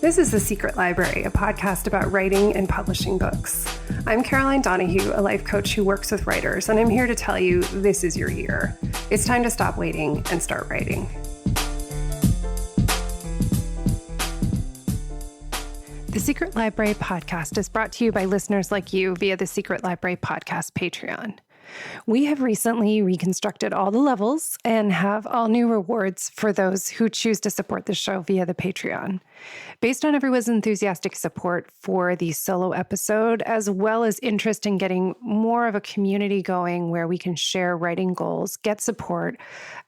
This is The Secret Library, a podcast about writing and publishing books. I'm Caroline Donahue, a life coach who works with writers, and I'm here to tell you this is your year. It's time to stop waiting and start writing. The Secret Library podcast is brought to you by listeners like you via the Secret Library podcast Patreon. We have recently reconstructed all the levels and have all new rewards for those who choose to support the show via the Patreon. Based on everyone's enthusiastic support for the solo episode, as well as interest in getting more of a community going where we can share writing goals, get support,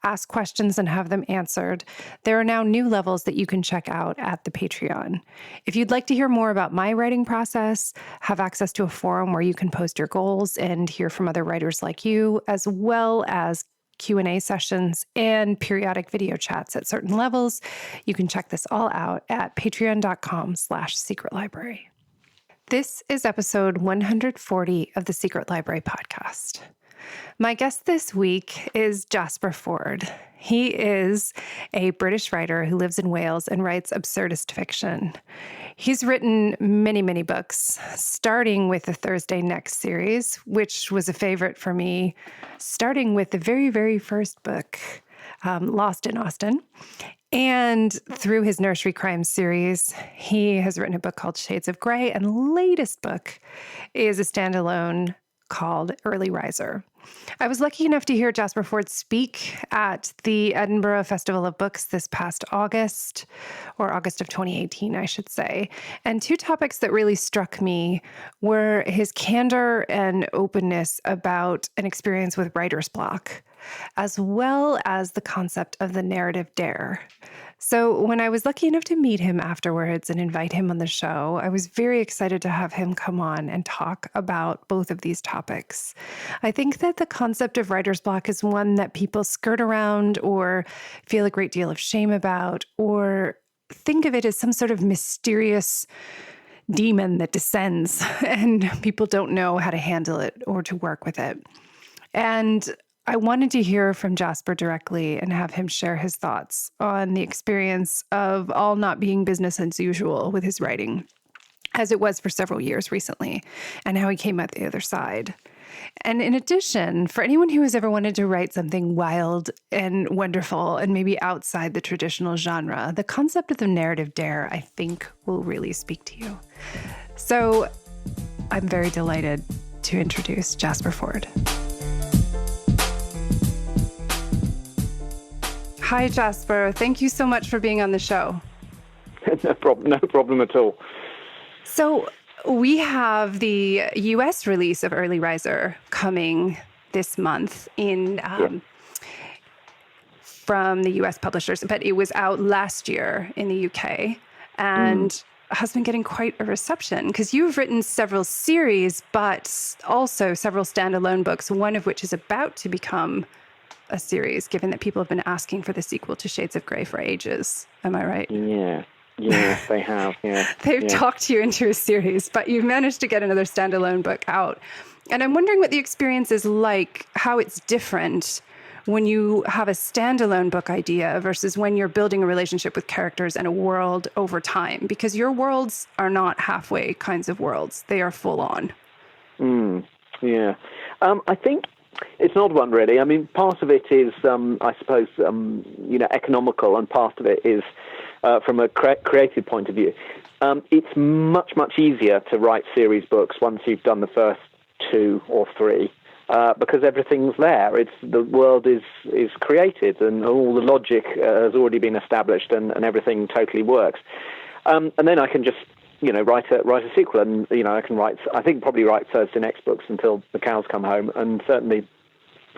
ask questions, and have them answered, there are now new levels that you can check out at the Patreon. If you'd like to hear more about my writing process, have access to a forum where you can post your goals and hear from other writers like you, as well as Q&A sessions and periodic video chats at certain levels, you can check this all out at patreon.com/secretlibrary. This is episode 140 of the Secret Library podcast. My guest this week is Jasper Fforde. He is a British writer who lives in Wales and writes absurdist fiction. He's written many, many books, starting with the Thursday Next series, which was a favorite for me, starting with the very, very first book, Lost in Austen. And through his nursery crime series, he has written a book called Shades of Grey, and latest book is a standalone called Early Riser. I was lucky enough to hear Jasper Fforde speak at the Edinburgh Festival of Books this past August, or August of 2018, I should say. And two topics that really struck me were his candor and openness about an experience with writer's block, as well as the concept of the narrative dare. So when I was lucky enough to meet him afterwards and invite him on the show, I was very excited to have him come on and talk about both of these topics. I think that the concept of writer's block is one that people skirt around or feel a great deal of shame about, or think of it as some sort of mysterious demon that descends and people don't know how to handle it or to work with it. And I wanted to hear from Jasper directly and have him share his thoughts on the experience of all not being business as usual with his writing, as it was for several years recently, and how he came out the other side. And in addition, for anyone who has ever wanted to write something wild and wonderful and maybe outside the traditional genre, the concept of the narrative dare, I think, will really speak to you. So I'm very delighted to introduce Jasper Fforde. Hi, Jasper. Thank you so much for being on the show. No problem at all. So we have the U.S. release of Early Riser coming this month from the U.S. publishers, but it was out last year in the U.K. and has been getting quite a reception because you've written several series, but also several standalone books, one of which is about to become a series, given that people have been asking for the sequel to Shades of Grey for ages. Am I right? Yeah, they have, yeah. They've talked you into a series, but you've managed to get another standalone book out. And I'm wondering what the experience is like, how it's different when you have a standalone book idea versus when you're building a relationship with characters and a world over time, because your worlds are not halfway kinds of worlds. They are full on. Yeah. I think it's an odd one, really. I mean, part of it is, I suppose, economical, and part of it is from a creative point of view. It's much, much easier to write series books once you've done the first two or three, because everything's there. The world is created, and all the logic has already been established, and everything totally works. And then I can just write a sequel, and I can write Thursday Next books until the cows come home, and certainly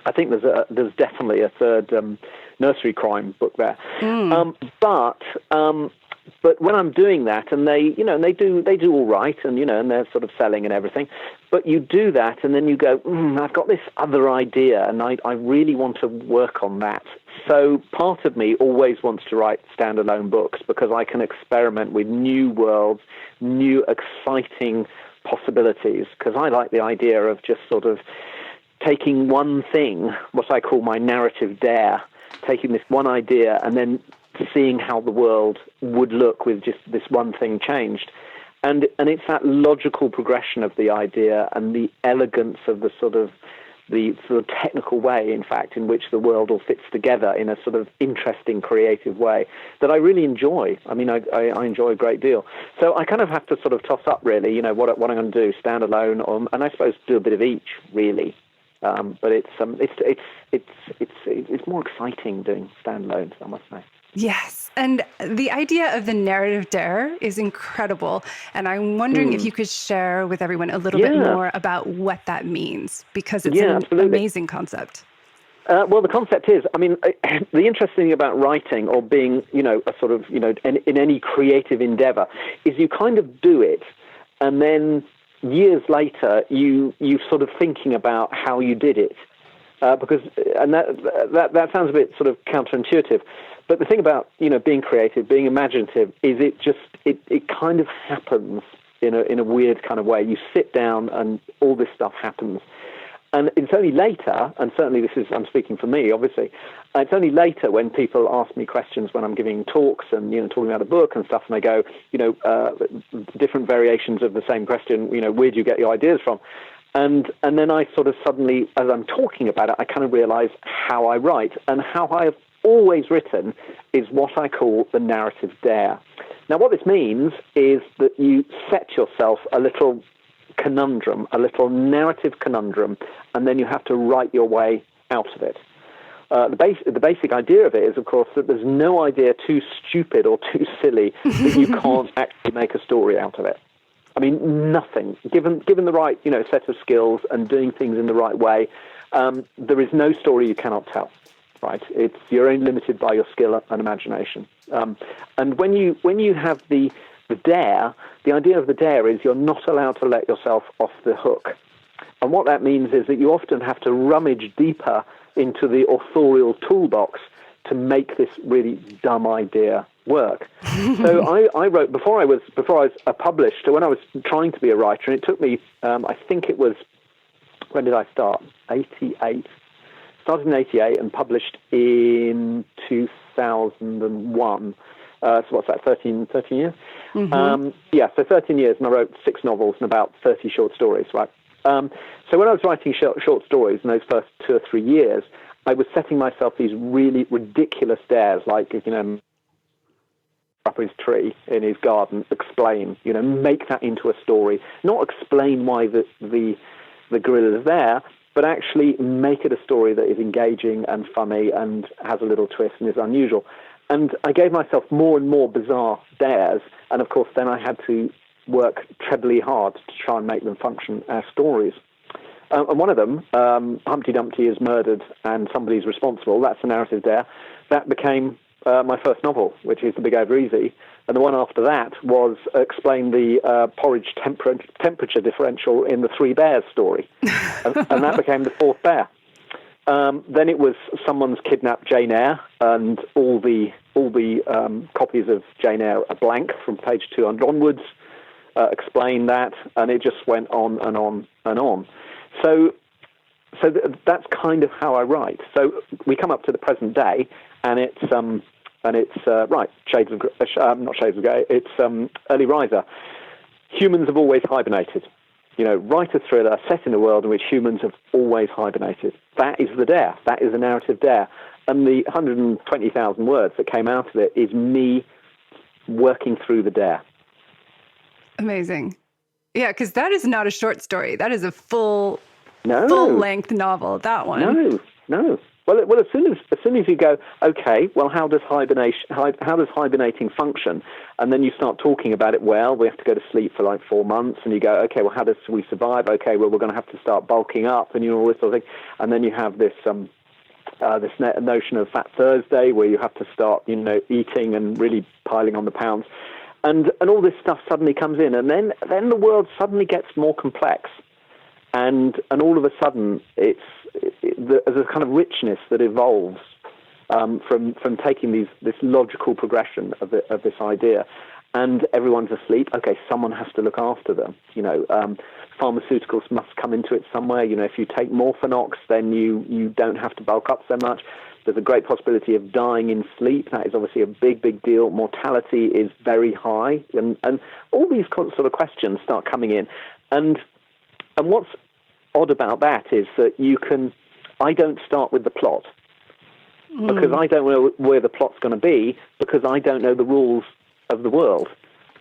I think there's definitely a third nursery crime book there. But when I'm doing that, and they do all right, and and they're sort of selling and everything, but you do that, and then you go, I've got this other idea, and I really want to work on that. So part of me always wants to write standalone books because I can experiment with new worlds, new exciting possibilities, because I like the idea of just sort of taking one thing, what I call my narrative dare, taking this one idea and then seeing how the world would look with just this one thing changed. And it's that logical progression of the idea and the elegance of the sort of technical way, in fact, in which the world all fits together in a sort of interesting, creative way that I really enjoy. I mean, I enjoy a great deal. So I kind of have to sort of toss up, really, you know, what I'm going to do, stand alone, and I suppose do a bit of each, really. But it's more exciting doing standalones, I must say. Yes. And the idea of the narrative dare is incredible. And I'm wondering if you could share with everyone a little bit more about what that means, because it's an amazing concept. Well, the concept is, I mean, the interesting thing about writing or being, you know, a sort of, you know, in any creative endeavor is you kind of do it, and then years later you're sort of thinking about how you did it. Because that sounds a bit sort of counterintuitive, but the thing about, you know, being creative, being imaginative, is it kind of happens in a weird kind of way. You sit down and all this stuff happens, and it's only later, and certainly I'm speaking for me, obviously. It's only later when people ask me questions when I'm giving talks and, you know, talking about a book and stuff, and they go, you know, different variations of the same question. You know, where do you get your ideas from? And then I sort of suddenly, as I'm talking about it, I kind of realize how I write. And how I have always written is what I call the narrative dare. Now, what this means is that you set yourself a little conundrum, a little narrative conundrum, and then you have to write your way out of it. The basic idea of it is, of course, that there's no idea too stupid or too silly that you can't actually make a story out of it. I mean, nothing. Given the right, you know, set of skills and doing things in the right way, there is no story you cannot tell. Right? You're only limited by your skill and imagination. And when you have the dare, the idea of the dare is you're not allowed to let yourself off the hook. And what that means is that you often have to rummage deeper into the authorial toolbox to make this really dumb idea work. So I wrote before I was published. When I was trying to be a writer, and it took me, I think it was, when did I start? 88. Started in 88 and published in 2001. So what's that? 13 years. Mm-hmm. So 13 years, and I wrote 6 novels and about 30 short stories. Right. So when I was writing short stories in those first 2 or 3 years, I was setting myself these really ridiculous dares, like, you know, up his tree in his garden, explain, you know, make that into a story. Not explain why the gorilla is there, but actually make it a story that is engaging and funny and has a little twist and is unusual. And I gave myself more and more bizarre dares, and of course then I had to work trebly hard to try and make them function as stories. And one of them, Humpty Dumpty is murdered and somebody's responsible. That's a narrative dare. That became my first novel, which is The Big Over Easy. And the one after that was explain the porridge temperature differential in the Three Bears story. and that became the fourth bear. Then it was Someone's Kidnapped Jane Eyre, and all the copies of Jane Eyre are blank from page 200 onwards. Explain that, and it just went on and on and on. So that's kind of how I write. So we come up to the present day, and it's right, Shades of not Shades of Grey. It's Early Riser. Humans have always hibernated. You know, write a thriller set in a world in which humans have always hibernated. That is the dare. That is the narrative dare. And the 120,000 words that came out of it is me working through the dare. Amazing. Yeah, because that is not a short story. That is a full-length novel, that one. No. Well, as soon as you go, okay, well, how does hibernating function? And then you start talking about it. Well, we have to go to sleep for like 4 months, and you go, okay, well, how does we survive? Okay, well, we're going to have to start bulking up, and all this sort of thing. And then you have this notion of Fat Thursday, where you have to start, eating and really piling on the pounds, and all this stuff suddenly comes in, and then the world suddenly gets more complex. And all of a sudden, there's a kind of richness that evolves from taking this logical progression of this idea. And everyone's asleep. Okay, someone has to look after them. Pharmaceuticals must come into it somewhere. If you take Morphinox, then you don't have to bulk up so much. There's a great possibility of dying in sleep. That is obviously a big, big deal. Mortality is very high. And all these sort of questions start coming in. And what's odd about that is that I don't start with the plot because I don't know where the plot's going to be, because I don't know the rules of the world.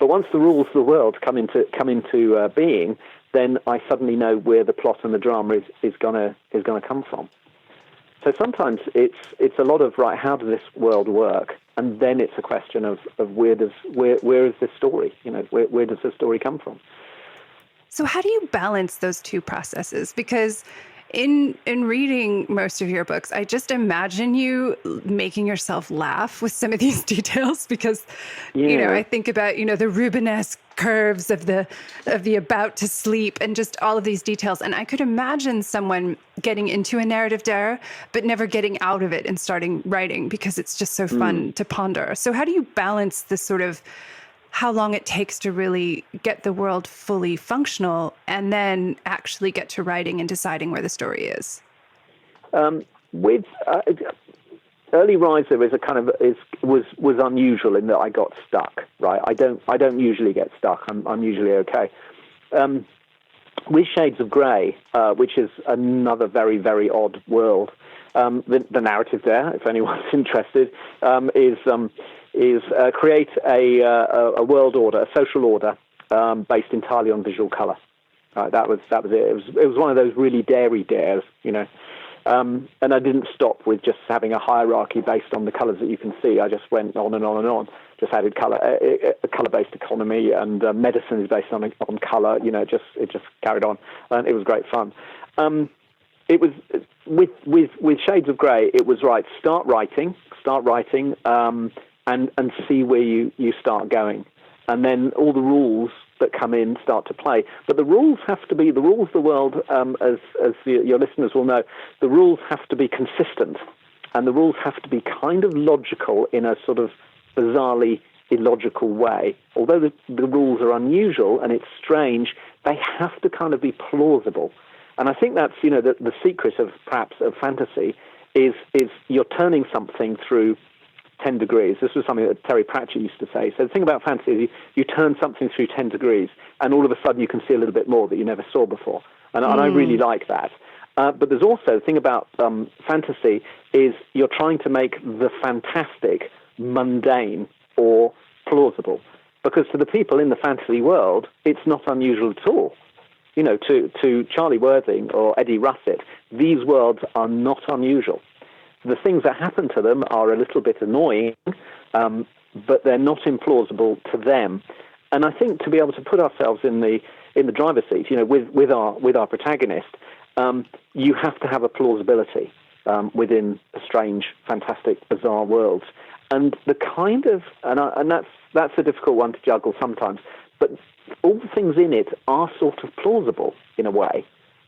But once the rules of the world come into being, then I suddenly know where the plot and the drama is going to come from. So sometimes it's a lot of, right, how does this world work? And then it's a question of where is this story? Where does the story come from? So how do you balance those two processes? Because in reading most of your books, I just imagine you making yourself laugh with some of these details, because, I think about, the Rubenesque curves of the about to sleep and just all of these details. And I could imagine someone getting into a narrative there, but never getting out of it and starting writing, because it's just so fun to ponder. So how do you balance this sort of how long it takes to really get the world fully functional and then actually get to writing and deciding where the story is? With Early Riser is was unusual in that I got stuck. Right, I don't usually get stuck. I'm usually okay. With Shades of Grey, which is another very, very odd world, the narrative there, if anyone's interested, is create a world order, a social order, based entirely on visual colour. That was it. It was one of those really daring dares, and I didn't stop with just having a hierarchy based on the colours that you can see. I just went on and on and on. Just added colour, a colour-based economy, and medicine is based on colour. It just carried on, and it was great fun. It was with Shades of Grey. It was right. Start writing, and see where you start going, and then all the rules that come in start to play. But the rules have to be the rules of the world, as your listeners will know. The rules have to be consistent, and the rules have to be kind of logical in a sort of bizarrely illogical way. Although the rules are unusual and it's strange, they have to kind of be plausible. And I think that's the secret of fantasy is you're turning something through 10 degrees. This was something that Terry Pratchett used to say. So the thing about fantasy is you turn something through 10 degrees, and all of a sudden you can see a little bit more that you never saw before. And I really like that. But there's also the thing about fantasy is you're trying to make the fantastic mundane or plausible. Because to the people in the fantasy world, it's not unusual at all. To Charlie Worthing or Eddie Russet, these worlds are not unusual. The things that happen to them are a little bit annoying, but they're not implausible to them. And I think to be able to put ourselves in the driver's seat, with our protagonist, you have to have a plausibility within a strange, fantastic, bizarre world. And that's a difficult one to juggle sometimes. But all the things in it are sort of plausible in a way.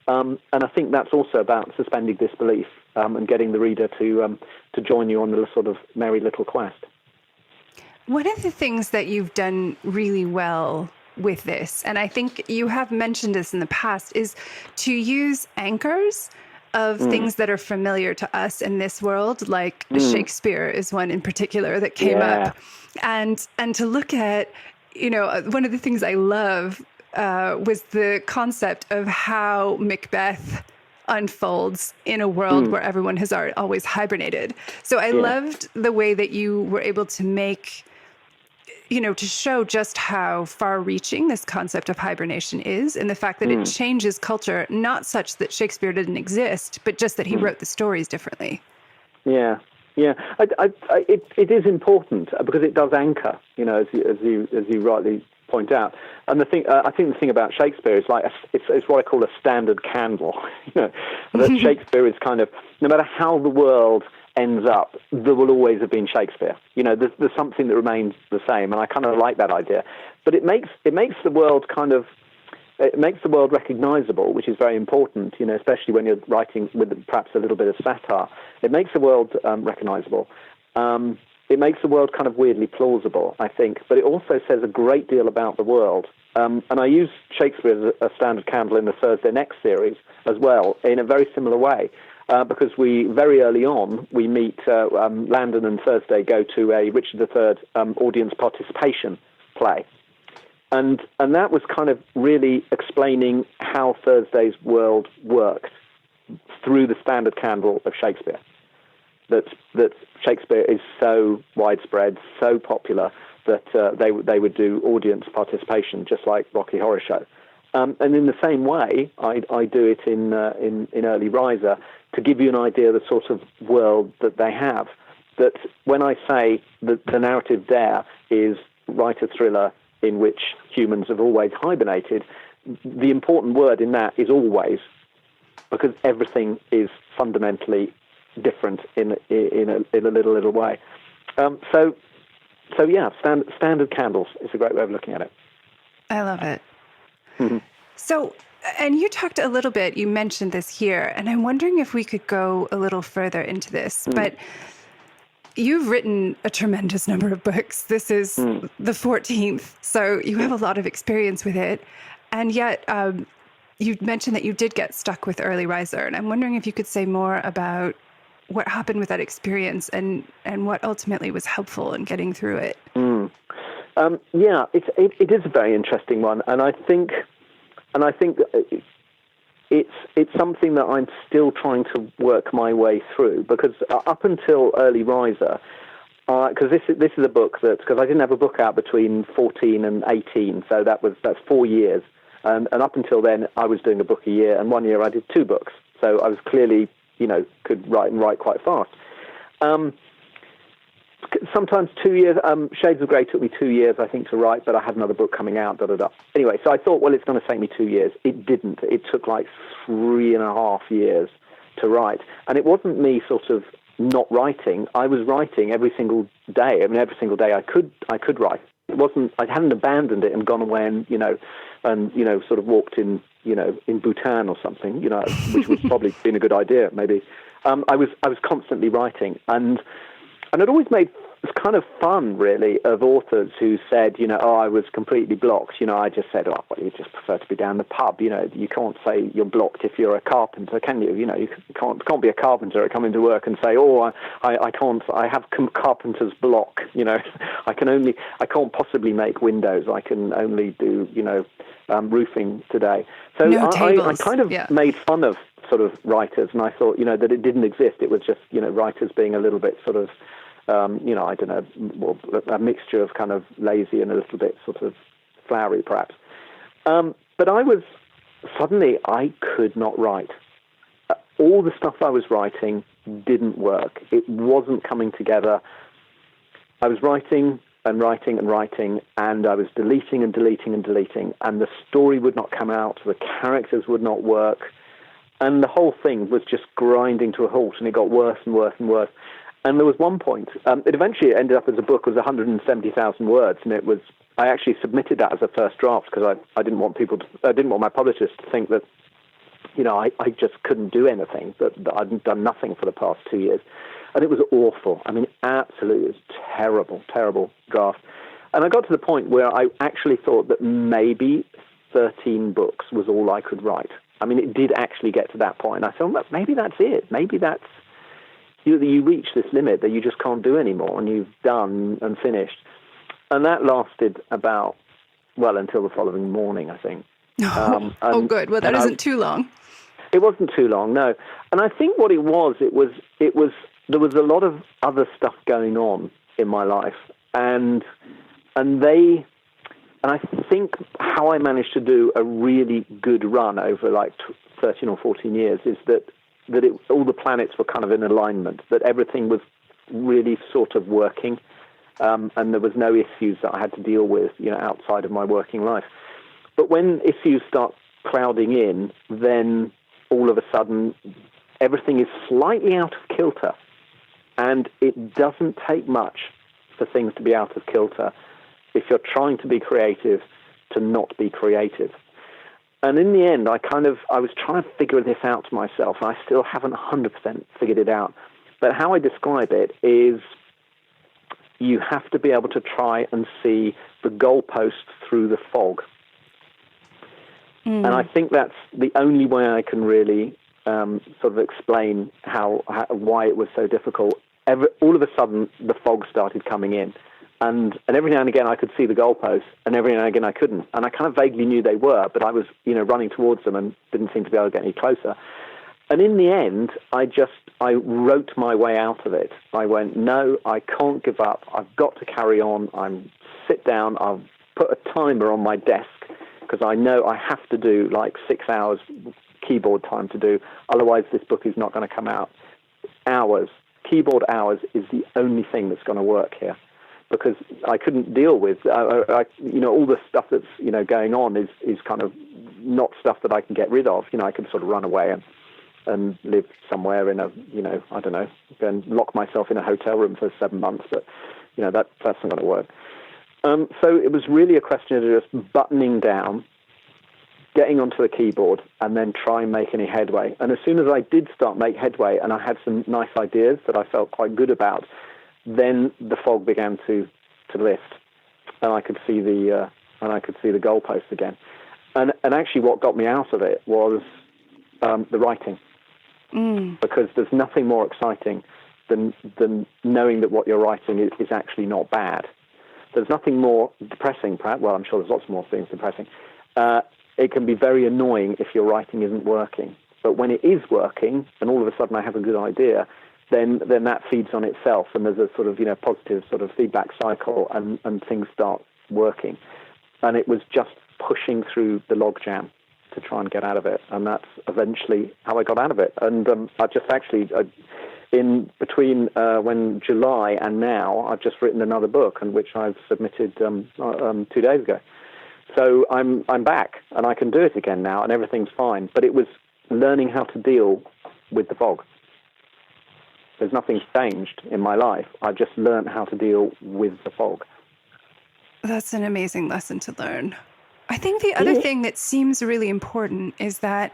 And I think that's also about suspending disbelief and getting the reader to join you on the sort of merry little quest. One of the things that you've done really well with this, and I think you have mentioned this in the past, is to use anchors of things that are familiar to us in this world, like Shakespeare is one in particular that came up, and to look at, one of the things I love was the concept of how Macbeth unfolds in a world where everyone has always hibernated. So I loved the way that you were able to make, to show just how far-reaching this concept of hibernation is, and the fact that it changes culture, not such that Shakespeare didn't exist, but just that he wrote the stories differently. Yeah. It is important because it does anchor, as you rightly point out. And I think the thing about Shakespeare is it's what I call a standard candle. That Shakespeare is kind of, no matter how the world ends up, there will always have been Shakespeare. There's something that remains the same, and I kind of like that idea. But it makes the world recognizable, which is very important. Especially when you're writing with perhaps a little bit of satire. It makes the world recognizable. It makes the world kind of weirdly plausible, I think, but it also says a great deal about the world. And I use Shakespeare as a standard candle in the Thursday Next series as well, in a very similar way. because we very early on we meet Landon and Thursday go to a Richard III audience participation play, and that was kind of really explaining how Thursday's world worked through the standard candle of Shakespeare. That Shakespeare is so widespread, so popular that they would do audience participation just like Rocky Horror Show. And in the same way, I do it in Early Riser to give you an idea of the sort of world that they have. That when I say that the narrative there is write a thriller in which humans have always hibernated, the important word in that is always, because everything is fundamentally different in a little way. So yeah, standard candles is a great way of looking at it. I love it. Mm-hmm. So, and you talked a little bit, you mentioned this here, and I'm wondering if we could go a little further into this, but you've written a tremendous number of books. This is the 14th, so you have a lot of experience with it, and yet you mentioned that you did get stuck with Early Riser, and I'm wondering if you could say more about what happened with that experience and what ultimately was helpful in getting through it. Yeah, it is a very interesting one, and I think it's something that I'm still trying to work my way through, because up until Early Riser, because this is a book because I didn't have a book out between 14 and 18, so that's 4 years, and up until then I was doing a book a year, and 1 year I did 2 books, so I was clearly could write quite fast. Sometimes 2 years. Shades of Grey took me 2 years, I think, to write, but I had another book coming out. Anyway, so I thought, well, it's going to take me 2 years. It didn't. It took like 3.5 years to write, and it wasn't me sort of not writing. I was writing every single day. I mean, every single day I could write. It wasn't. I hadn't abandoned it and gone away and sort of walked in in Bhutan or something, which would probably been a good idea maybe. I was constantly writing, and it always made kind of fun, really, of authors who said, I was completely blocked. I just said, well, you just prefer to be down the pub. You can't say you're blocked if you're a carpenter, can you? You can't be a carpenter and come into work and say, I can't. I have carpenter's block. I can't possibly make windows. I can only do roofing today. So no I kind of made fun of sort of writers, and I thought that it didn't exist. It was just writers being a little bit sort of I don't know, a mixture of kind of lazy and a little bit sort of flowery, perhaps. But I could not write. All the stuff I was writing didn't work. It wasn't coming together. I was writing and writing and writing, and I was deleting and deleting and deleting, and the story would not come out, the characters would not work, and the whole thing was just grinding to a halt, and it got worse and worse and worse. And there was one point, it eventually ended up as a book, it was 170,000 words, and I actually submitted that as a first draft because I didn't want my publishers to think that, I just couldn't do anything, that I'd done nothing for the past 2 years. And it was awful. I mean, absolutely, it was terrible, terrible draft. And I got to the point where I actually thought that maybe 13 books was all I could write. I mean, it did actually get to that point. I thought, well, maybe that's it. Maybe that's, you reach this limit that you just can't do anymore, and you've done and finished. And that lasted until the following morning, I think. Good. Well, that isn't too long. It wasn't too long, no. And I think what it was there was a lot of other stuff going on in my life, and I think how I managed to do a really good run over like 13 or 14 years is that all the planets were kind of in alignment, that everything was really sort of working, and there was no issues that I had to deal with, outside of my working life. But when issues start crowding in, then all of a sudden everything is slightly out of kilter, and it doesn't take much for things to be out of kilter if you're trying to be creative to not be creative. And in the end, I was trying to figure this out to myself, and I still haven't 100% figured it out. But how I describe it is you have to be able to try and see the goalpost through the fog. And I think that's the only way I can really sort of explain why it was so difficult, all of a sudden the fog started coming in. And every now and again I could see the goalposts, and every now and again I couldn't. And I kind of vaguely knew they were, but I was, running towards them and didn't seem to be able to get any closer. And in the end, I wrote my way out of it. I went, no, I can't give up. I've got to carry on. Sit down. I'll put a timer on my desk because I know I have to do like 6 hours keyboard time to do. Otherwise, this book is not going to come out. Keyboard hours is the only thing that's going to work here, because I couldn't deal with, all the stuff that's, going on is kind of not stuff that I can get rid of. I can sort of run away and live somewhere in a, I don't know, and lock myself in a hotel room for 7 months, but, that's not going to work. So it was really a question of just buttoning down, getting onto the keyboard, and then try and make any headway. And as soon as I did start make headway, and I had some nice ideas that I felt quite good about, then the fog began to lift, and I could see the goalpost again. And actually, what got me out of it was the writing, because there's nothing more exciting than knowing that what you're writing is actually not bad. There's nothing more depressing, perhaps. Well, I'm sure there's lots more things depressing. It can be very annoying if your writing isn't working. But when it is working, and all of a sudden I have a good idea, then that feeds on itself, and there's a sort of positive sort of feedback cycle, and things start working. And it was just pushing through the logjam to try and get out of it, and that's eventually how I got out of it. And I just actually, in between when July and now, I've just written another book, and which I've submitted 2 days ago. So I'm back, and I can do it again now, and everything's fine. But it was learning how to deal with the fog. There's nothing changed in my life. I've just learned how to deal with the fog. That's an amazing lesson to learn. I think the other thing that seems really important is that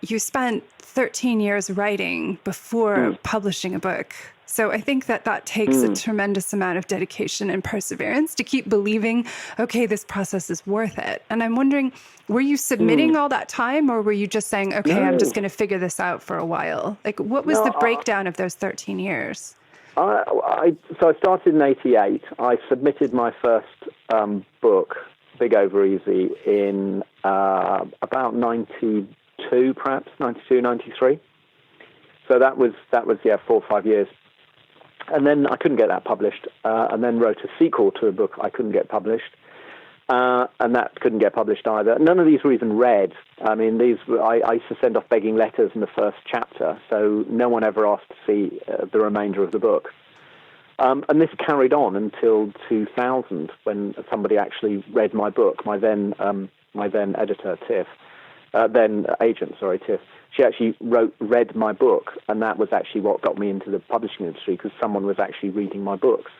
you spent 13 years writing before publishing a book. So I think that takes a tremendous amount of dedication and perseverance to keep believing, okay, this process is worth it. And I'm wondering, were you submitting all that time, or were you just saying, okay, no, I'm just going to figure this out for a while? Like, what was the breakdown of those 13 years? So I started in 88. I submitted my first book, Big Over Easy, in about 92, perhaps, 92, 93. So that was 4 or 5 years. And then I couldn't get that published, and then wrote a sequel to a book I couldn't get published, and that couldn't get published either. None of these were even read. I mean, I used to send off begging letters in the first chapter, so no one ever asked to see the remainder of the book. And this carried on until 2000, when somebody actually read my book. My then editor, Tiff, then agent, Tiff. She actually read my book, and that was actually what got me into the publishing industry, because someone was actually reading my books.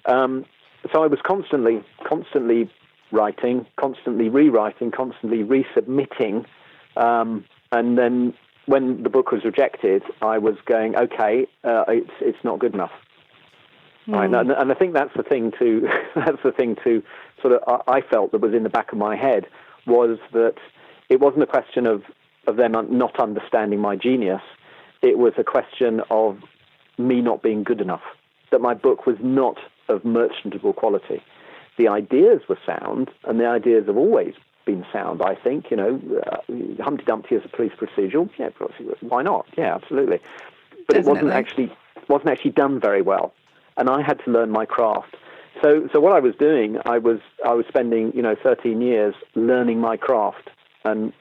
So I was constantly writing, constantly rewriting, constantly resubmitting, and then when the book was rejected, I was going, okay, it's not good enough. Right? And I think that's the thing to sort of I felt that was in the back of my head, was that it wasn't a question of them not understanding my genius. It was a question of me not being good enough, that my book was not of merchantable quality. The ideas were sound, and the ideas have always been sound, I think. Humpty Dumpty is a police procedural. Yeah, why not? Yeah, absolutely. But Definitely. It wasn't actually done very well, and I had to learn my craft. So what I was doing, I was spending 13 years learning my craft, and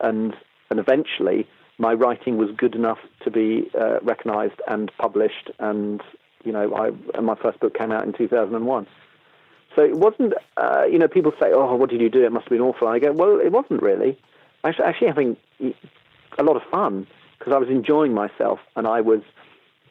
eventually my writing was good enough to be recognized and published, and my first book came out in 2001. So it wasn't, people say, oh, what did you do? It must have been awful. And I go, well, it wasn't really. I was actually having a lot of fun, because I was enjoying myself, and I was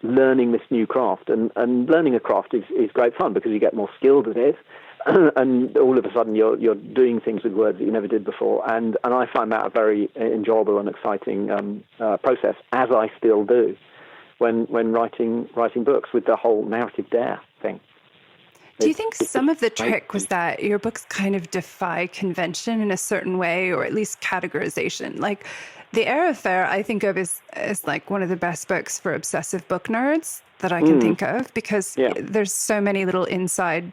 learning this new craft. And learning a craft is great fun, because you get more skilled at it, and all of a sudden you're doing things with words that you never did before. And I find that a very enjoyable and exciting process, as I still do when writing books, with the whole narrative dare thing. Do you think some of the trick was that your books kind of defy convention in a certain way, or at least categorization? Like The Air Affair, I think of as like one of the best books for obsessive book nerds that I can think of, because there's so many little inside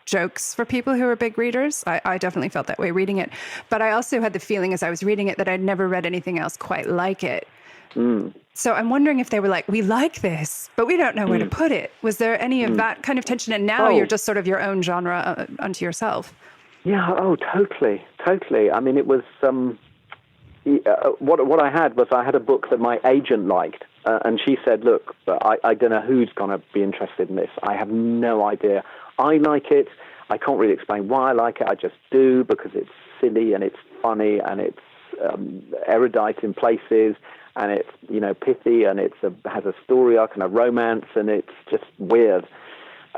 jokes for people who are big readers. I definitely felt that way reading it. But I also had the feeling as I was reading it that I'd never read anything else quite like it. So I'm wondering if they were like, we like this, but we don't know where to put it. Was there any of that kind of tension? And now you're just sort of your own genre unto yourself. Yeah, totally. I mean, it was, what I had was I had a book that my agent liked, and she said, look, I don't know who's going to be interested in this. I have no idea. I like it. I can't really explain why I like it. I just do, because it's silly and it's funny and it's erudite in places, and it's, pithy, and has a story arc and a romance, and it's just weird.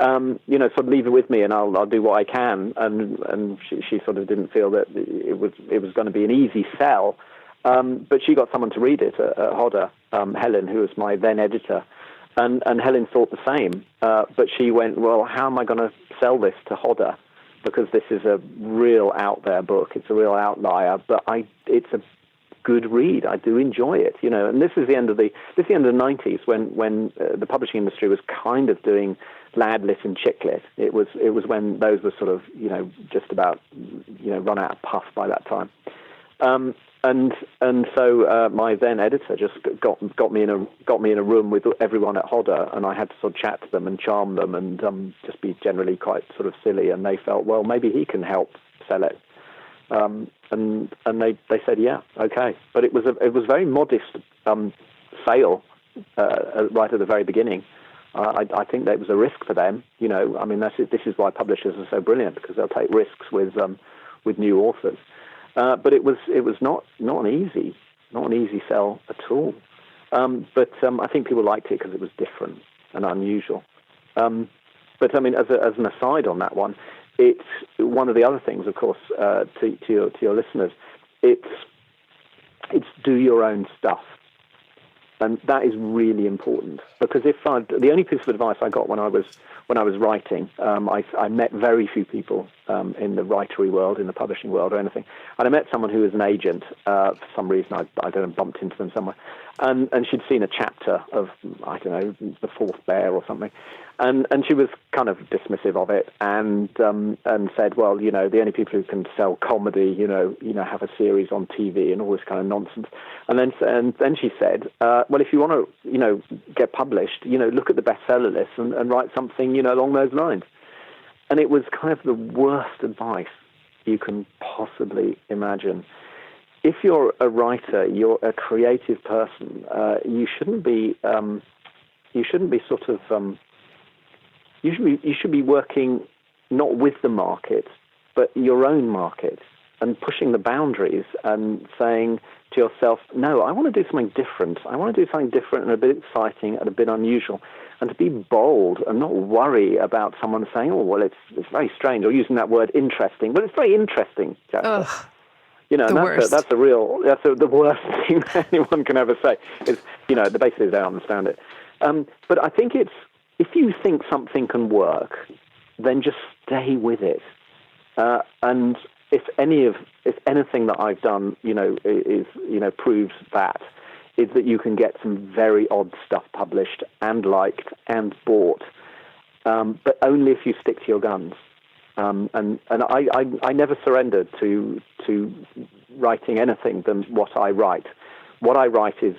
Sort of leave it with me, and I'll do what I can. And she sort of didn't feel that it was going to be an easy sell. But she got someone to read it at Hodder, Helen, who was my then editor, and Helen thought the same. But she went, well, how am I going to sell this to Hodder? Because this is a real out there book. It's a real outlier, but it's a good read. I do enjoy it, And this is the end of the 90s when the publishing industry was kind of doing lad lit and chick lit. It was when those were sort of just about run out of puff by that time. And so my then editor just got me in a room with everyone at Hodder, and I had to sort of chat to them and charm them and just be generally quite sort of silly. And they felt, well, maybe he can help sell it. And they said, yeah, okay. But it was a very modest sale right at the very beginning. I think that it was a risk for them. I mean, this is why publishers are so brilliant, because they'll take risks with new authors. But it was not an easy sell at all. But I think people liked it because it was different and unusual. But I mean, as an aside on that one, it's one of the other things, of course, to your listeners. It's do your own stuff, and that is really important, because the only piece of advice I got when I was writing, I met very few people in the writery world, in the publishing world, or anything. And I met someone who was an agent. For some reason, I don't know, bumped into them somewhere, and she'd seen a chapter of, I don't know, The Fourth Bear or something, and she was kind of dismissive of it, and said, well, the only people who can sell comedy, have a series on TV and all this kind of nonsense. And then she said, well, if you want to, get published, look at the bestseller list and write something, along those lines. And it was kind of the worst advice you can possibly imagine. If you're a writer, you're a creative person, you shouldn't be sort of, you should be working not with the market, but your own market, and pushing the boundaries and saying to yourself, no, I want to do something different. I want to do something different and a bit exciting and a bit unusual, and to be bold and not worry about someone saying, oh, well, it's very strange, or using that word interesting. But it's very interesting, Jasper. And that's the worst thing anyone can ever say is, the basis is they don't understand it. But I think if you think something can work, then just stay with it. And if anything that I've done, is proves that, is that you can get some very odd stuff published and liked and bought, but only if you stick to your guns. And I never surrendered to writing anything than what I write. What I write is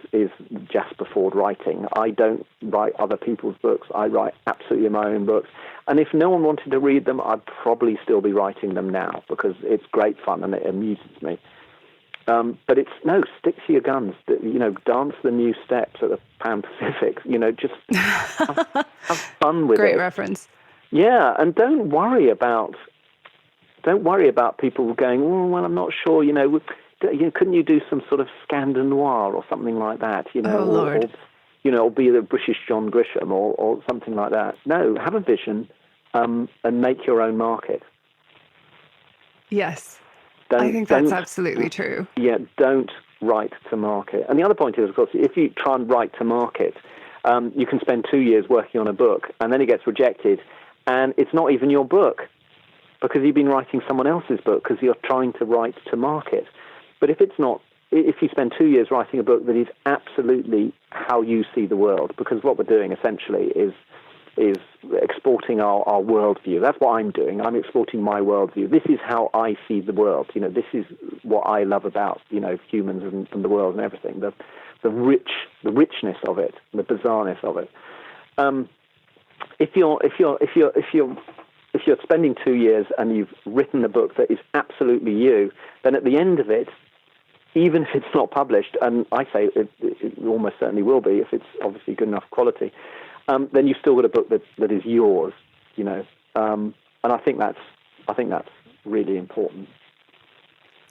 Jasper Fforde writing. I don't write other people's books. I write absolutely my own books. And if no one wanted to read them, I'd probably still be writing them now, because it's great fun and it amuses me. But stick to your guns. Dance the new steps at the Pan Pacific. Just have fun with it. Great reference. Yeah, and don't worry about people going, oh, well, I'm not sure. Couldn't you do some sort of Scandal Noir or something like that? Oh, Lord. Or be the British John Grisham or something like that. No, have a vision and make your own market. Yes, I think that's absolutely true. Yeah, don't write to market. And the other point is, of course, if you try and write to market, you can spend 2 years working on a book, and then it gets rejected, and it's not even your book because you've been writing someone else's book because you're trying to write to market. But if you spend 2 years writing a book that is absolutely how you see the world, because what we're doing essentially is exporting our worldview. That's what I'm doing. I'm exporting my worldview. This is how I see the world. This is what I love about humans and the world and everything. The richness of it, the bizarreness of it. If you're spending 2 years and you've written a book that is absolutely you, then at the end of it, even if it's not published, and I say it almost certainly will be if it's obviously good enough quality, then you've still got a book that is yours, and I think that's really important.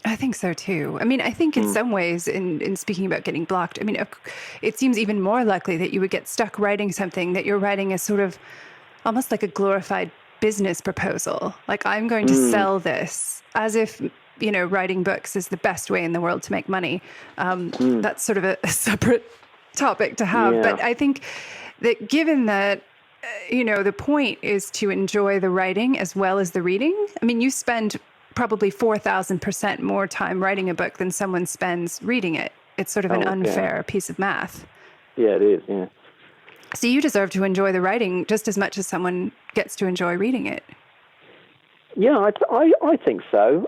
I think so too. I mean, I think in some ways, in speaking about getting blocked, I mean, it seems even more likely that you would get stuck writing something that you're writing as sort of almost like a glorified business proposal. Like, I'm going to sell this, as if writing books is the best way in the world to make money. That's sort of a separate topic to have. Yeah. But I think that given that, the point is to enjoy the writing as well as the reading. I mean, you spend probably 4,000% more time writing a book than someone spends reading it. It's sort of an unfair piece of math. Yeah, it is, yeah. So you deserve to enjoy the writing just as much as someone gets to enjoy reading it. Yeah, I think so.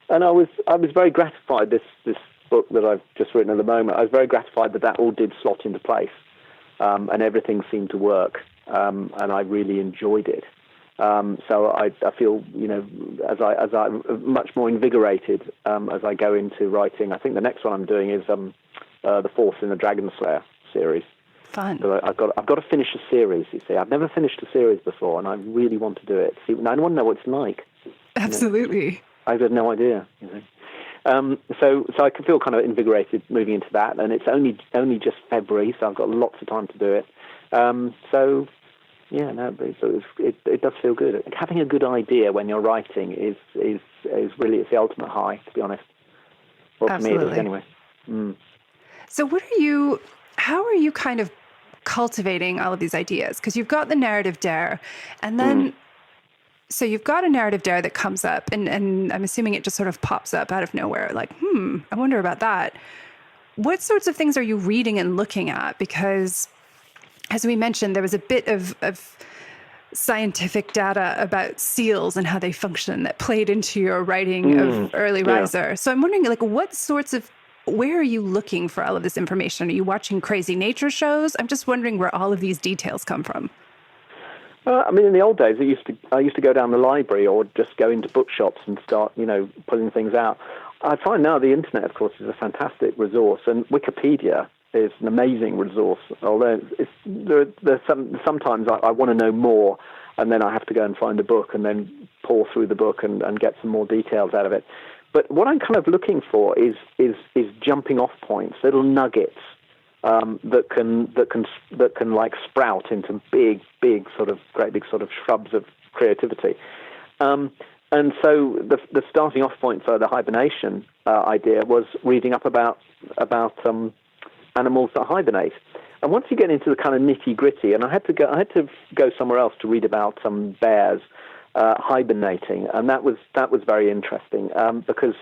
And I was very gratified, this book that I've just written at the moment, I was very gratified that all did slot into place, and everything seemed to work, and I really enjoyed it. So I feel, as I'm much more invigorated as I go into writing. I think the next one I'm doing is the fourth in the Dragon Slayer series. Fun. So I've got to finish a series. You see, I've never finished a series before, and I really want to do it. See, I want to know what it's like. Absolutely. I've had no idea. So I can feel kind of invigorated moving into that, and it's only just February, so I've got lots of time to do it. So it does feel good. Having a good idea when you're writing is really, it's the ultimate high, to be honest. Well, Absolutely. For me, it is anyway. So how are you kind of cultivating all of these ideas? Because you've got the narrative dare, and then so you've got a narrative dare that comes up, and I'm assuming it just sort of pops up out of nowhere, like, I wonder about that. What sorts of things are you reading and looking at? Because, as we mentioned, there was a bit of scientific data about seals and how they function that played into your writing of Early Riser. So I'm wondering, like, where are you looking for all of this information? Are you watching crazy nature shows? I'm just wondering where all of these details come from. I mean, in the old days, I used to go down the library or just go into bookshops and start, pulling things out. I find now the internet, of course, is a fantastic resource, and Wikipedia is an amazing resource. Although sometimes I want to know more, and then I have to go and find a book and then pore through the book and get some more details out of it. But what I'm kind of looking for is jumping off points, little nuggets. That can like sprout into great big sort of shrubs of creativity, and so the starting off point for the hibernation idea was reading up about animals that hibernate. And once you get into the kind of nitty gritty, and I had to go somewhere else to read about some bears hibernating, and that was very interesting because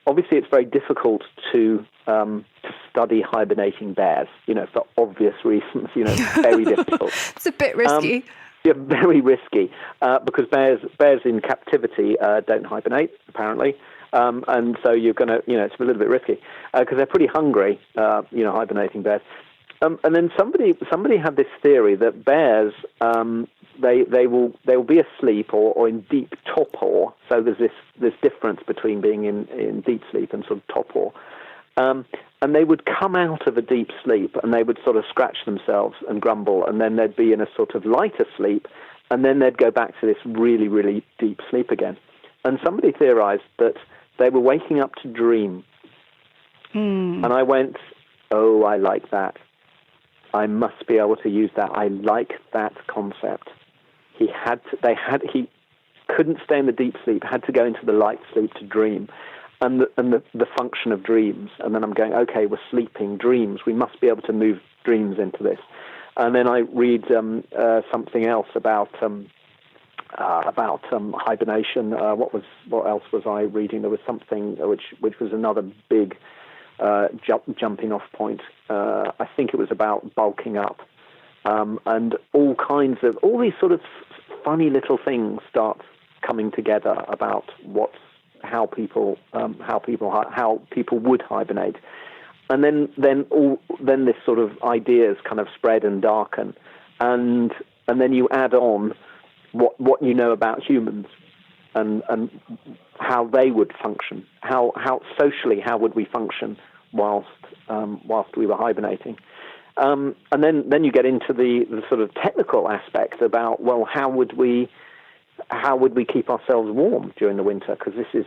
obviously it's very difficult to study hibernating bears, for obvious reasons, very difficult. It's a bit risky. Very risky, because bears in captivity don't hibernate, apparently. And so you're going to, it's a little bit risky, because they're pretty hungry, hibernating bears. And then somebody had this theory that bears, they will be asleep or in deep torpor. So there's this difference between being in deep sleep and sort of torpor. And they would come out of a deep sleep and they would sort of scratch themselves and grumble, and then they'd be in a sort of lighter sleep, and then they'd go back to this really, really deep sleep again. And somebody theorized that they were waking up to dream. And I went, oh, I like that. I must be able to use that. I like that concept. He couldn't stay in the deep sleep, had to go into the light sleep to dream. And the function of dreams. And then I'm going, okay, we're sleeping, dreams. We must be able to move dreams into this. And then I read something else about hibernation. What else was I reading? There was something which was another big jumping off point. I think it was about bulking up, and all these sort of funny little things start coming together about how people would hibernate. And then this sort of ideas kind of spread and darken, and then you add on what you know about humans and how they would function, how socially how would we function whilst we were hibernating, and then you get into the sort of technical aspect about, well, how would we keep ourselves warm during the winter, because this is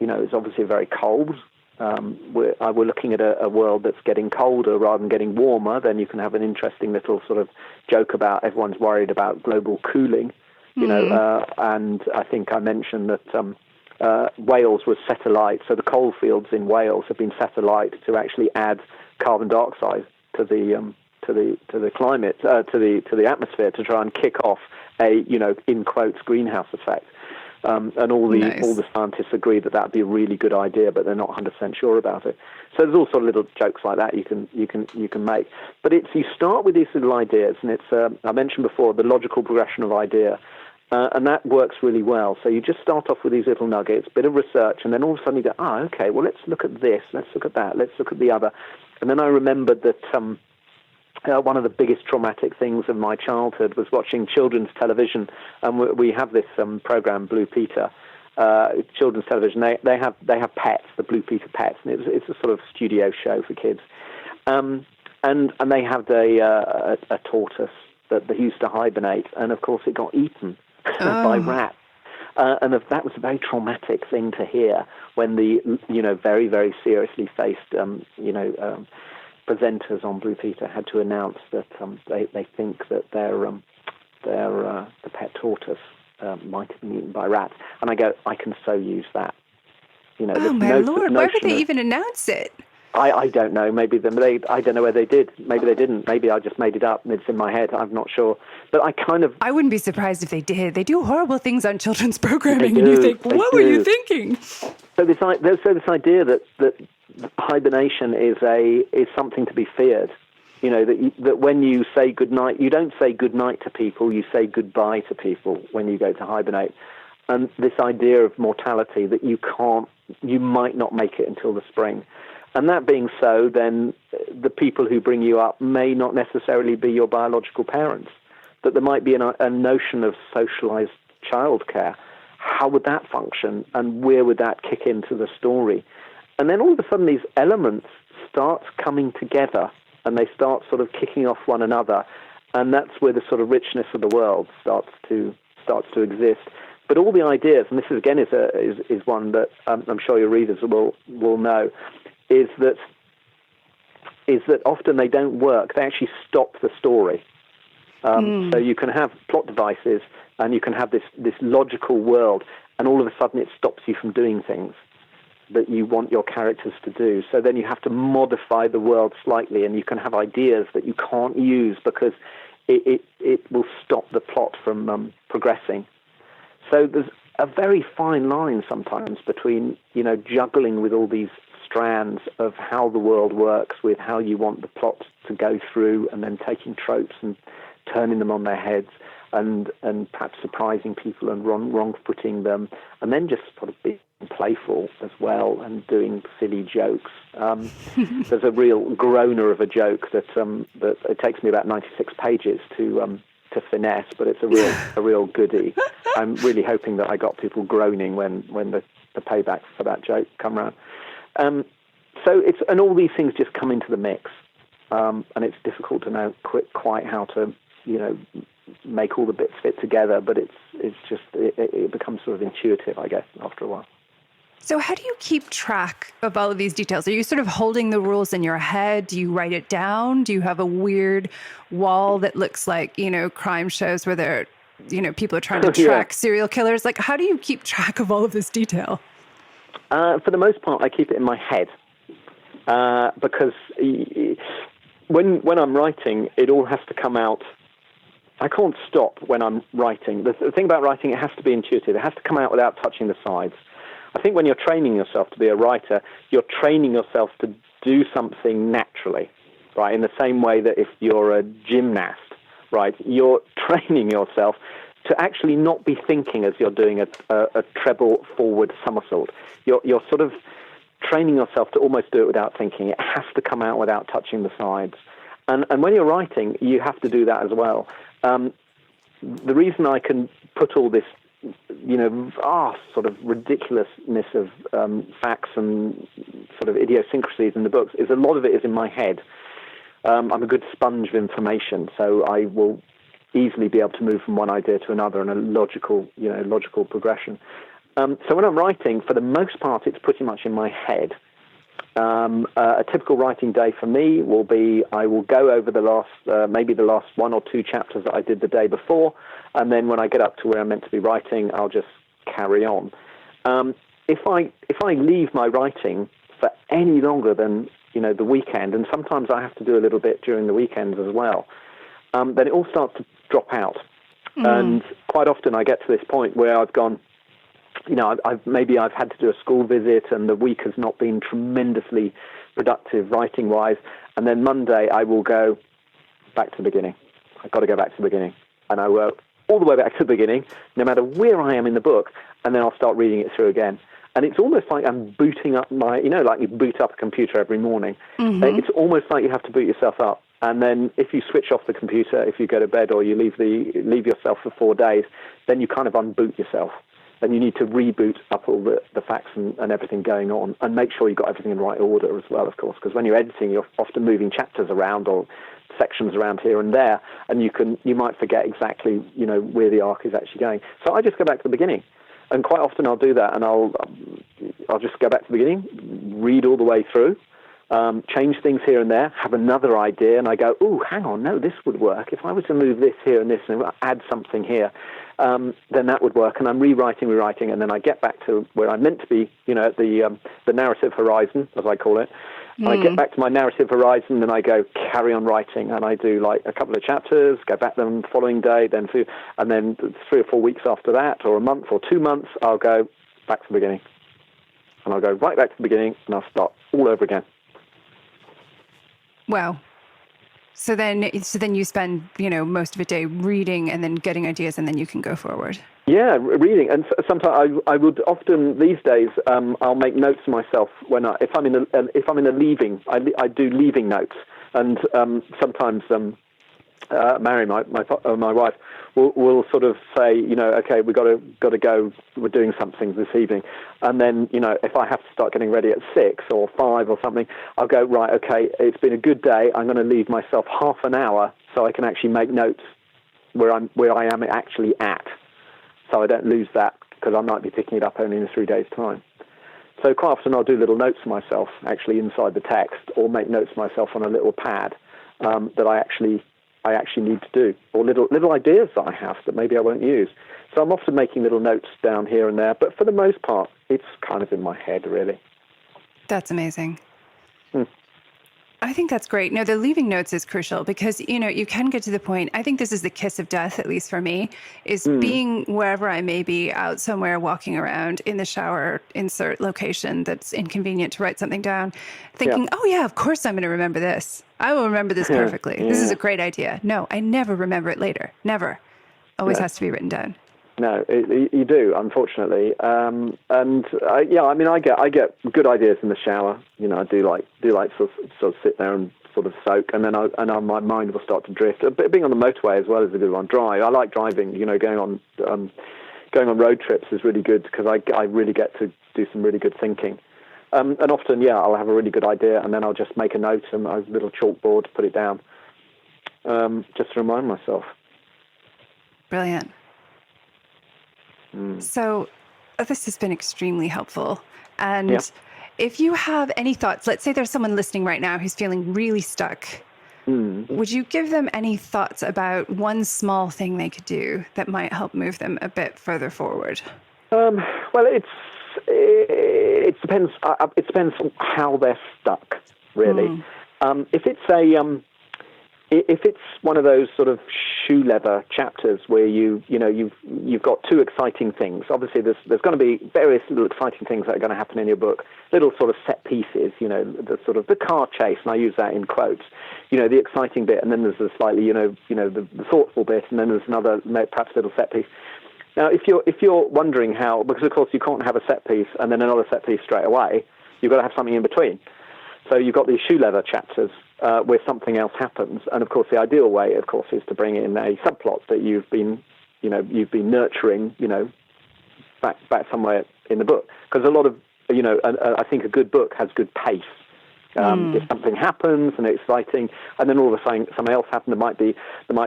it's obviously very cold. We're looking at a world that's getting colder rather than getting warmer. Then you can have an interesting little sort of joke about everyone's worried about global cooling, and I think I mentioned that Wales was set alight. So the coal fields in Wales have been set alight to actually add carbon dioxide to the climate, to the atmosphere, to try and kick off a in quotes greenhouse effect. And all the scientists agree that that'd be a really good idea, but they're not 100% sure about it. So there's all sort of little jokes like that you can make. But you start with these little ideas, and it's I mentioned before the logical progression of idea, and that works really well. So you just start off with these little nuggets, bit of research, and then all of a sudden you go, okay, well, let's look at this, let's look at that, let's look at the other. And then I remembered that one of the biggest traumatic things of my childhood was watching children's television, and we have this program, Blue Peter, children's television. They have pets, the Blue Peter pets, and it's a sort of studio show for kids. And they had a tortoise that used to hibernate, and of course it got eaten by rats. And that was a very traumatic thing to hear when the very, very seriously faced presenters on Blue Peter had to announce that they think that the pet tortoise might have been eaten by rats. And I go, I can so use that. Oh my Lord! Why would they even announce it? I don't know. Maybe I don't know whether they did. Maybe they didn't. Maybe I just made it up and it's in my head. I'm not sure. But I wouldn't be surprised if they did. They do horrible things on children's programming, and you think, what were you thinking? So this idea that hibernation is something to be feared. That when you say goodnight, you don't say goodnight to people. You say goodbye to people when you go to hibernate. And this idea of mortality, that you might not make it until the spring. And that being so, then the people who bring you up may not necessarily be your biological parents. That there might be a notion of socialized childcare. How would that function, and where would that kick into the story? And then all of a sudden these elements start coming together, and they start sort of kicking off one another, and that's where the sort of richness of the world starts to exist. But all the ideas, and this is again is one that I'm sure your readers will know, is that often they don't work. They actually stop the story. So you can have plot devices, and you can have this logical world, and all of a sudden it stops you from doing things that you want your characters to do. So then you have to modify the world slightly, and you can have ideas that you can't use because it will stop the plot from progressing. So there's a very fine line sometimes between juggling with all these strands of how the world works with how you want the plot to go through, and then taking tropes and turning them on their heads, and perhaps surprising people and wrong-footing them, and then just sort of being playful as well and doing silly jokes. There's a real groaner of a joke that it takes me about 96 pages to finesse, but it's a real goodie. I'm really hoping that I got people groaning when the payback for that joke come around. So and all these things just come into the mix, and it's difficult to know quite how to make all the bits fit together, but it becomes sort of intuitive, I guess, after a while. So how do you keep track of all of these details? Are you sort of holding the rules in your head? Do you write it down? Do you have a weird wall that looks like, crime shows where they're, people are trying to track serial killers? Like, how do you keep track of all of this detail? For the most part, I keep it in my head, because when I'm writing, it all has to come out. I can't stop when I'm writing. The thing about writing, it has to be intuitive. It has to come out without touching the sides. I think when you're training yourself to be a writer, you're training yourself to do something naturally, right? In the same way that if you're a gymnast, right, you're training yourself to actually not be thinking as you're doing a treble forward somersault. You're sort of training yourself to almost do it without thinking. It has to come out without touching the sides. And when you're writing, you have to do that as well. The reason I can put all this, vast sort of ridiculousness of facts and sort of idiosyncrasies in the books is a lot of it is in my head. I'm a good sponge of information, so I will easily be able to move from one idea to another in a logical progression. So when I'm writing, for the most part, it's pretty much in my head. A typical writing day for me will be I will go over the last one or two chapters that I did the day before, and then when I get up to where I'm meant to be writing, I'll just carry on. If I leave my writing for any longer than the weekend, and sometimes I have to do a little bit during the weekends as well, then it all starts to drop out. And quite often I get to this point where I've gone, I've had to do a school visit and the week has not been tremendously productive writing-wise. And then Monday I will go back to the beginning. I've got to go back to the beginning. And I will all the way back to the beginning, no matter where I am in the book, and then I'll start reading it through again. And it's almost like I'm booting up like you boot up a computer every morning. Mm-hmm. It's almost like you have to boot yourself up. And then if you switch off the computer, if you go to bed or you leave yourself for 4 days, then you kind of unboot yourself. Then you need to reboot up all the facts and everything going on, and make sure you've got everything in the right order as well, of course, because when you're editing, you're often moving chapters around or sections around here and there, and you might forget exactly where the arc is actually going. So I just go back to the beginning, and quite often I'll do that, and I'll just go back to the beginning, read all the way through, change things here and there, have another idea, and I go, oh, hang on, no, this would work. If I were to move this here and this and add something here, then that would work. And I'm rewriting, and then I get back to where I'm meant to be, at the narrative horizon, as I call it. I get back to my narrative horizon, and I go carry on writing, and I do like a couple of chapters, go back the following day, and then 3 or 4 weeks after that, or a month or 2 months, I'll go back to the beginning. And I'll go right back to the beginning, and I'll start all over again. Wow. So then you spend, most of a day reading and then getting ideas, and then you can go forward. Yeah, reading. And sometimes I would often these days I'll make notes to myself if I'm in a leaving. I do leaving notes, and sometimes Mary, my wife, will sort of say, okay, we got to go. We're doing something this evening, and then if I have to start getting ready at 6 or 5 or something, I'll go right. Okay, it's been a good day. I'm going to leave myself half an hour so I can actually make notes where I am actually at, so I don't lose that because I might be picking it up only in 3 days' time. So quite often I'll do little notes to myself actually inside the text, or make notes to myself on a little pad that I actually need to do, or little ideas that I have that maybe I won't use. So I'm often making little notes down here and there, but for the most part, it's kind of in my head, really. That's amazing. I think that's great. No, the leaving notes is crucial because, you can get to the point, I think this is the kiss of death, at least for me, is being wherever I may be, out somewhere, walking around, in the shower, insert location that's inconvenient to write something down, thinking, oh yeah, of course I'm going to remember this. I will remember this perfectly. Yeah. This is a great idea. No, I never remember it later. Never. Always has to be written down. No, you do, unfortunately. I get good ideas in the shower. I do like sort of sit there and sort of soak, and then my mind will start to drift. But being on the motorway as well is a good one. Drive. I like driving. Going on road trips is really good because I really get to do some really good thinking. And often, I'll have a really good idea, and then I'll just make a note and a little chalkboard to put it down, just to remind myself. Brilliant. So this has been extremely helpful. And if you have any thoughts, let's say there's someone listening right now who's feeling really stuck. Would you give them any thoughts about one small thing they could do that might help move them a bit further forward? Well, it depends. It depends on how they're stuck, really. If it's if it's one of those sort of shoe leather chapters where you've got two exciting things, obviously there's going to be various little exciting things that are going to happen in your book, little sort of set pieces, the sort of the car chase, and I use that in quotes, the exciting bit, and then there's the slightly, the thoughtful bit, and then there's another perhaps little set piece. Now, if you're wondering how, because of course you can't have a set piece and then another set piece straight away, you've got to have something in between. So you've got these shoe leather chapters where something else happens, and of course the ideal way, of course, is to bring in a subplot that you've been nurturing, back somewhere in the book. Because a lot of, I think a good book has good pace. If something happens and it's exciting, and then all of a sudden something else happens, there might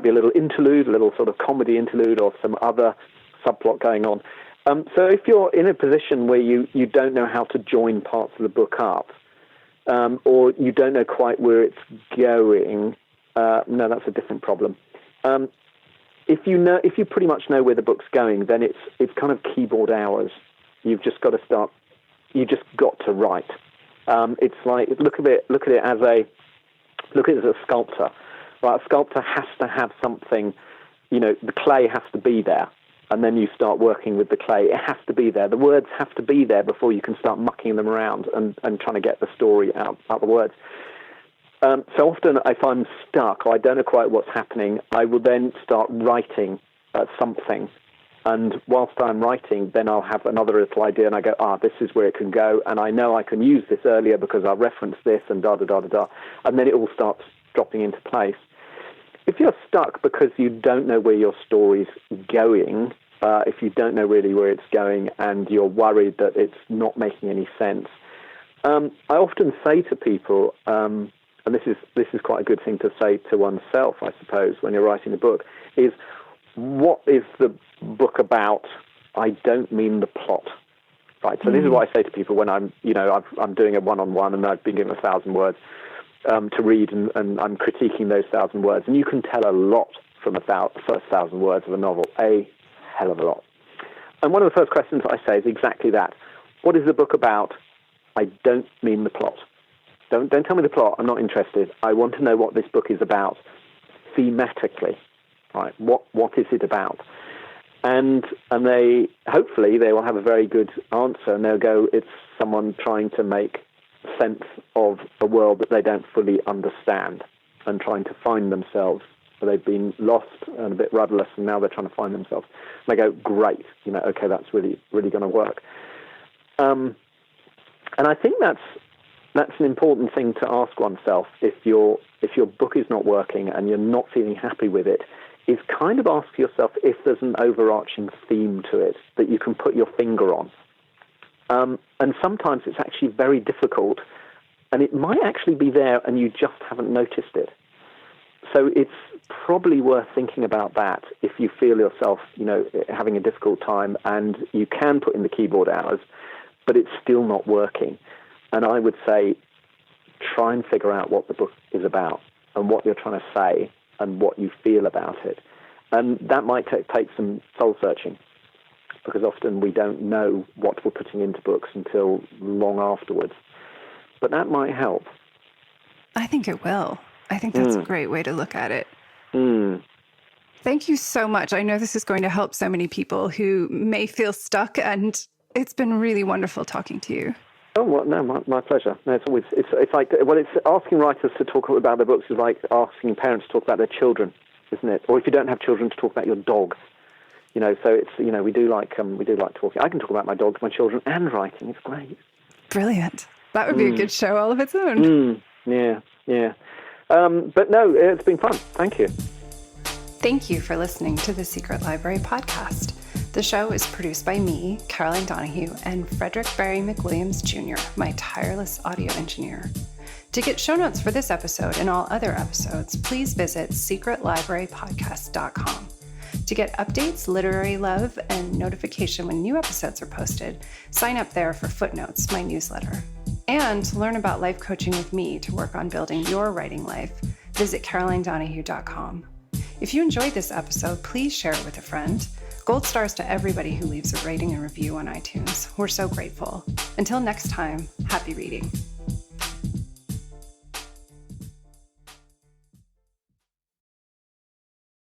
be a little interlude, a little sort of comedy interlude, or some other subplot going on. So if you're in a position where you don't know how to join parts of the book up, or you don't know quite where it's going, no, that's a different problem. If you pretty much know where the book's going, then it's kind of keyboard hours. You've just got to start. You just got to write. It's like look at it as a sculptor. Right, a sculptor has to have something. The clay has to be there. And then you start working with the clay. It has to be there. The words have to be there before you can start mucking them around and trying to get the story out the words. So often if I'm stuck or I don't know quite what's happening, I will then start writing something. And whilst I'm writing, then I'll have another little idea and I go, this is where it can go. And I know I can use this earlier because I referenced this and da-da-da-da-da. And then it all starts dropping into place. If you're stuck because you don't know where your story's going, if you don't know really where it's going and you're worried that it's not making any sense, I often say to people, and this is quite a good thing to say to oneself, I suppose, when you're writing a book, is what is the book about? I don't mean the plot. Right. So this is what I say to people when I'm doing a one-on-one and I've been given 1,000 words to read, and I'm critiquing those 1,000 words. And you can tell a lot from the first 1,000 words of a novel, a hell of a lot. And one of the first questions I say is exactly that. What is the book about? I don't mean the plot. Don't tell me the plot. I'm not interested. I want to know what this book is about thematically. Right? What is it about? And they hopefully they will have a very good answer, and they'll go, it's someone trying to make sense of a world that they don't fully understand and trying to find themselves. So they've been lost and a bit rudderless, and now they're trying to find themselves. And they go, great, okay, that's really, really going to work. And I think that's an important thing to ask oneself if your book is not working and you're not feeling happy with it, is kind of ask yourself if there's an overarching theme to it that you can put your finger on. And sometimes it's actually very difficult, and it might actually be there and you just haven't noticed it. So it's probably worth thinking about that if you feel yourself, having a difficult time, and you can put in the keyboard hours, but it's still not working. And I would say try and figure out what the book is about and what you're trying to say and what you feel about it. And that might take some soul searching, because often we don't know what we're putting into books until long afterwards. But that might help. I think it will. I think that's a great way to look at it. Thank you so much. I know this is going to help so many people who may feel stuck, and it's been really wonderful talking to you. Oh, well, no, my pleasure. No, it's like, well, it's asking writers to talk about their books is like asking parents to talk about their children, isn't it? Or if you don't have children, to talk about your dog. So it's, we do like talking. I can talk about my dogs, my children, and writing. It's great. Brilliant. That would be a good show all of its own. Yeah. But no, it's been fun. Thank you. Thank you for listening to the Secret Library podcast. The show is produced by me, Caroline Donahue, and Frederick Barry McWilliams Jr., my tireless audio engineer. To get show notes for this episode and all other episodes, please visit secretlibrarypodcast.com. To get updates, literary love, and notification when new episodes are posted, sign up there for Footnotes, my newsletter. And to learn about life coaching with me to work on building your writing life, visit carolinedonahue.com. If you enjoyed this episode, please share it with a friend. Gold stars to everybody who leaves a rating and review on iTunes. We're so grateful. Until next time, happy reading.